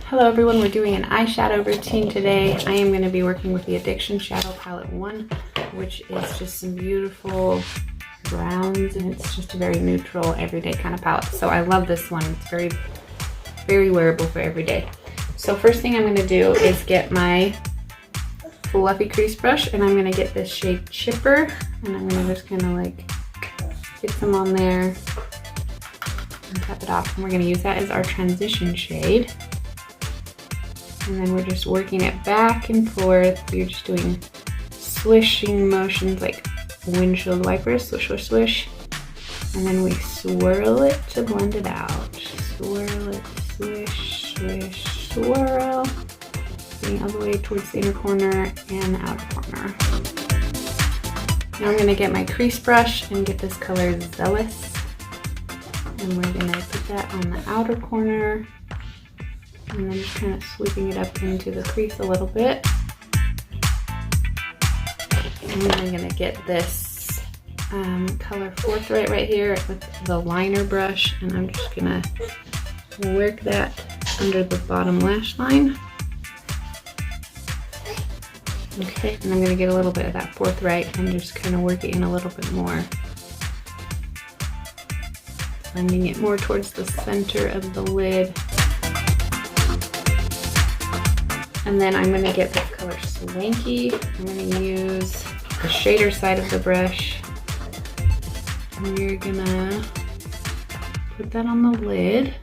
Hello everyone, we're doing an eyeshadow routine today. I am going to be working with the Addiction Shadow Palette 1, which is just some beautiful browns, and it's just a very neutral, everyday kind of palette. So I love this one. It's very, very wearable for every day. So first thing I'm going to do is get my fluffy crease brush, and I'm going to get this shade Chipper, and I'm going to just kind of like get some on there and tap it off. And we're going to use that as our transition shade. And then we're just working it back and forth. You're just doing swishing motions like windshield wipers, swish, swish, swish. And then we swirl it to blend it out. Swirl it, swish, swish, swirl. Getting all the way towards the inner corner and outer corner. Now I'm gonna get my crease brush and get this color Zealous. And we're gonna put that on the outer corner. And then just kind of sweeping it up into the crease a little bit. And then I'm gonna get this color Forthright right here with the liner brush, and I'm just gonna work that under the bottom lash line. Okay, and I'm gonna get a little bit of that Forthright and just kind of work it in a little bit more. Blending it more towards the center of the lid. And then I'm gonna get this color Swanky. I'm gonna use the shader side of the brush. And we're gonna put that on the lid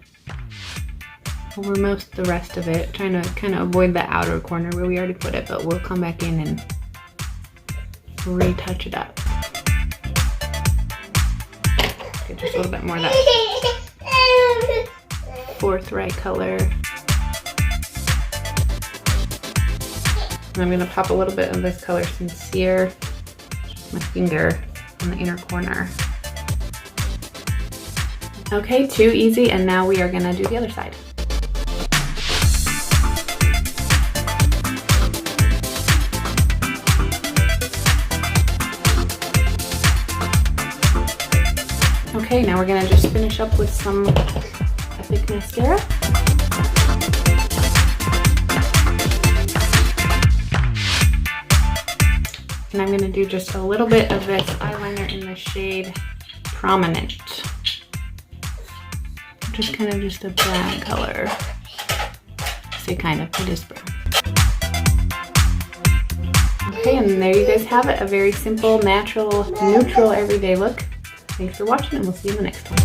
over most of the rest of it, trying to kind of avoid the outer corner where we already put it, but we'll come back in and retouch it up. Okay, just a little bit more of that Forthright color. And I'm gonna pop a little bit of this color Sincere, just my finger on the inner corner. Okay, too easy, and now we are gonna do the other side. Okay, now we're gonna just finish up with some Epic mascara. And I'm gonna do just a little bit of this eyeliner in the shade Prominent. Just kind of just a brown color. So kind of, it is brown. Okay, and there you guys have it. A very simple, natural, neutral, everyday look. Thanks for watching, and we'll see you in the next one.